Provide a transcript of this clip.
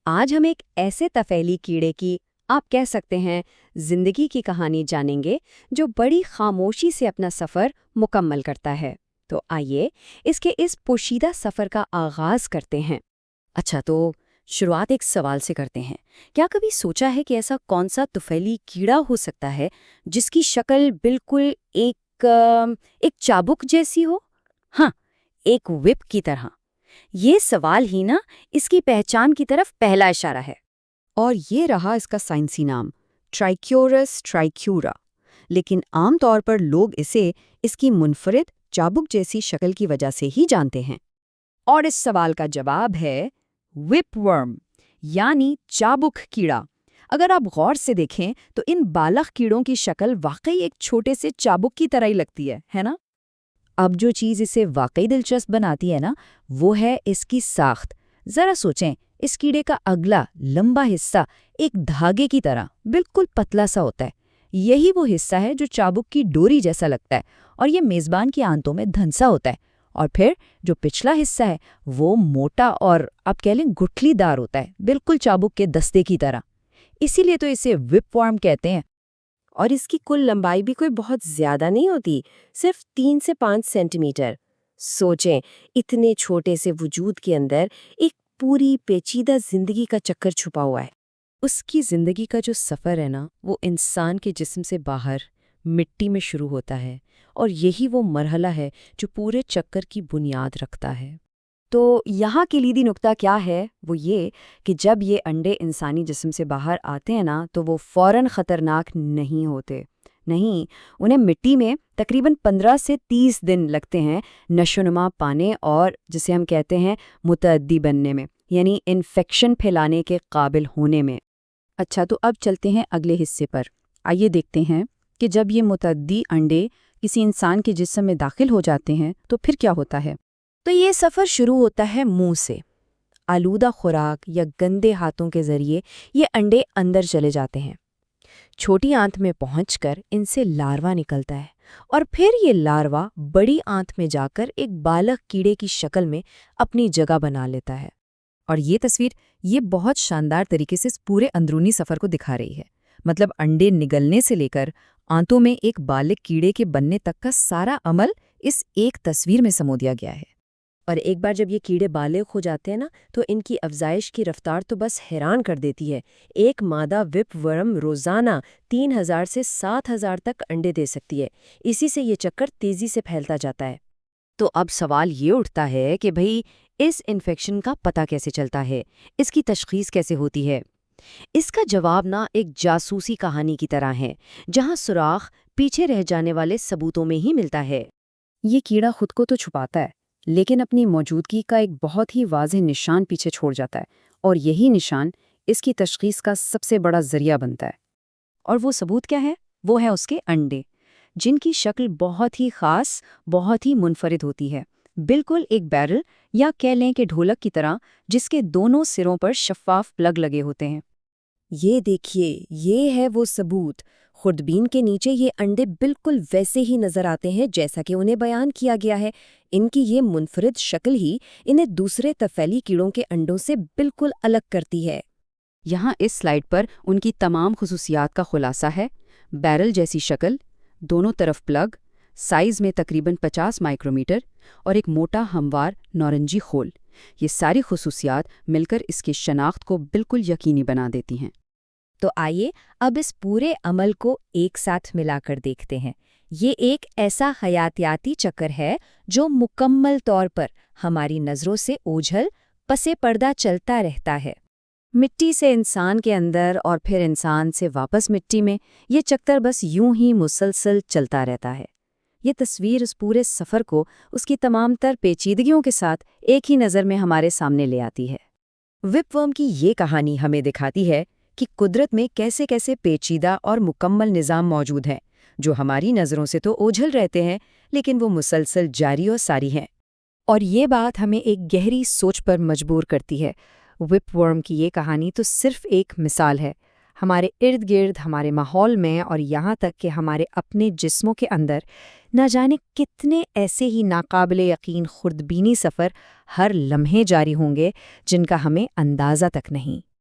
آج ہم ایک ایسے طفیلی کیڑے کی آپ کہہ سکتے ہیں زندگی کی کہانی جانیں گے جو بڑی خاموشی سے اپنا سفر مکمل کرتا ہے۔ تو آئیے اس کے اس پوشیدہ سفر کا آغاز کرتے ہیں۔ اچھا، تو شروعات ایک سوال سے کرتے ہیں۔ کیا کبھی سوچا ہے کہ ایسا کون سا طفیلی کیڑا ہو سکتا ہے جس کی شکل بالکل ایک چابک جیسی ہو؟ ہاں، ایک وپ کی طرح۔ یہ سوال ہی نا اس کی پہچان کی طرف پہلا اشارہ ہے۔ اور یہ رہا اس کا سائنسی نام، ٹرائکیورس ٹرائکیورا۔ لیکن عام طور پر لوگ اسے اس کی منفرد چابک جیسی شکل کی وجہ سے ہی جانتے ہیں۔ اور اس سوال کا جواب ہے وپ ورم، یعنی چابک کیڑا۔ اگر آپ غور سے دیکھیں تو ان بالغ کیڑوں کی شکل واقعی ایک چھوٹے سے چابک کی طرح ہی لگتی ہے نا؟ اب جو چیز اسے واقعی دلچسپ بناتی ہے نا، وہ ہے اس کی ساخت۔ ذرا سوچیں، اس کیڑے کا اگلا لمبا حصہ ایک دھاگے کی طرح بالکل پتلا سا ہوتا ہے۔ یہی وہ حصہ ہے جو چابک کی ڈوری جیسا لگتا ہے، اور یہ میزبان کی آنتوں میں دھنسا ہوتا ہے۔ اور پھر جو پچھلا حصہ ہے وہ موٹا اور آپ کہہ لیں گٹھلی دار ہوتا ہے، بالکل چابک کے دستے کی طرح۔ اسی لیے تو اسے وپ ورم کہتے ہیں۔ اور اس کی کل لمبائی بھی کوئی بہت زیادہ نہیں ہوتی، صرف 3 سے 5 سینٹی میٹر۔ سوچیں، اتنے چھوٹے سے وجود کے اندر ایک پوری پیچیدہ زندگی کا چکر چھپا ہوا ہے۔ اس کی زندگی کا جو سفر ہے نا، وہ انسان کے جسم سے باہر مٹی میں شروع ہوتا ہے، اور یہی وہ مرحلہ ہے جو پورے چکر کی بنیاد رکھتا ہے۔ تو یہاں کلیدی نکتہ کیا ہے؟ وہ یہ کہ جب یہ انڈے انسانی جسم سے باہر آتے ہیں نا، تو وہ فوراً خطرناک نہیں ہوتے۔ نہیں، انہیں مٹی میں تقریباً 15 سے 30 دن لگتے ہیں نشوونما پانے اور جسے ہم کہتے ہیں متعدی بننے میں، یعنی انفیکشن پھیلانے کے قابل ہونے میں۔ اچھا، تو اب چلتے ہیں اگلے حصے پر۔ آئیے دیکھتے ہیں کہ جب یہ متعدی انڈے کسی انسان کے جسم میں داخل ہو جاتے ہیں تو پھر کیا ہوتا ہے؟ تو یہ سفر شروع ہوتا ہے منہ سے۔ آلودہ خوراک یا گندے ہاتھوں کے ذریعے یہ انڈے اندر چلے جاتے ہیں۔ چھوٹی آنت میں پہنچ کر ان سے لاروا نکلتا ہے، اور پھر یہ لاروا بڑی آنت میں جا کر ایک بالغ کیڑے کی شکل میں اپنی جگہ بنا لیتا ہے۔ اور یہ تصویر یہ بہت شاندار طریقے سے اس پورے اندرونی سفر کو دکھا رہی ہے۔ مطلب انڈے نگلنے سے لے کر آنتوں میں ایک بالغ کیڑے کے بننے تک کا سارا عمل اس ایک تصویر میں سمو دیا گیا ہے۔ اور ایک بار جب یہ کیڑے بالغ ہو جاتے ہیں نا، تو ان کی افزائش کی رفتار تو بس حیران کر دیتی ہے۔ ایک مادہ وپ ورم روزانہ 3000 سے 7000 تک انڈے دے سکتی ہے۔ اسی سے یہ چکر تیزی سے پھیلتا جاتا ہے۔ تو اب سوال یہ اٹھتا ہے کہ بھئی اس انفیکشن کا پتہ کیسے چلتا ہے؟ اس کی تشخیص کیسے ہوتی ہے؟ اس کا جواب نا ایک جاسوسی کہانی کی طرح ہے، جہاں سراغ پیچھے رہ جانے والے ثبوتوں میں ہی ملتا ہے۔ یہ کیڑا خود کو تو چھپاتا ہے، لیکن اپنی موجودگی کا ایک بہت ہی واضح نشان پیچھے چھوڑ جاتا ہے، اور یہی نشان اس کی تشخیص کا سب سے بڑا ذریعہ بنتا ہے۔ اور وہ ثبوت کیا ہے؟ وہ ہے اس کے انڈے، جن کی شکل بہت ہی خاص، بہت ہی منفرد ہوتی ہے، بالکل ایک بیرل یا کہہ لیں کہ ڈھولک کی طرح، جس کے دونوں سروں پر شفاف پلگ لگے ہوتے ہیں۔ یہ دیکھیے، یہ ہے وہ ثبوت۔ خوردبین کے نیچے یہ انڈے بالکل ویسے ہی نظر آتے ہیں جیسا کہ انہیں بیان کیا گیا ہے۔ ان کی یہ منفرد شکل ہی انہیں دوسرے طفیلی کیڑوں کے انڈوں سے بالکل الگ کرتی ہے۔ یہاں اس سلائیڈ پر ان کی تمام خصوصیات کا خلاصہ ہے۔ بیرل جیسی شکل، دونوں طرف پلگ، سائز میں تقریباً 50 مائکرومیٹر، اور ایک موٹا ہموار نارنجی خول۔ یہ ساری خصوصیات مل کر اس کی شناخت کو بالکل یقینی بنا دیتی ہیں۔ تو آئیے اب اس پورے عمل کو ایک ساتھ ملا کر دیکھتے ہیں۔ یہ ایک ایسا حیاتیاتی چکر ہے جو مکمل طور پر ہماری نظروں سے اوجھل پس پردہ چلتا رہتا ہے۔ مٹی سے انسان کے اندر اور پھر انسان سے واپس مٹی میں، یہ چکر بس یوں ہی مسلسل چلتا رہتا ہے۔ یہ تصویر اس پورے سفر کو اس کی تمام تر پیچیدگیوں کے ساتھ ایک ہی نظر میں ہمارے سامنے لے آتی ہے۔ وپ ورم کی یہ کہانی ہمیں دکھاتی ہے کہ قدرت میں کیسے کیسے پیچیدہ اور مکمل نظام موجود ہیں، جو ہماری نظروں سے تو اوجھل رہتے ہیں، لیکن وہ مسلسل جاری و ساری ہیں۔ اور یہ بات ہمیں ایک گہری سوچ پر مجبور کرتی ہے۔ وپ ورم کی یہ کہانی تو صرف ایک مثال ہے۔ ہمارے ارد گرد، ہمارے ماحول میں، اور یہاں تک کہ ہمارے اپنے جسموں کے اندر نہ جانے کتنے ایسے ہی ناقابل یقین خوردبینی سفر ہر لمحے جاری ہوں گے جن کا ہمیں اندازہ تک نہیں۔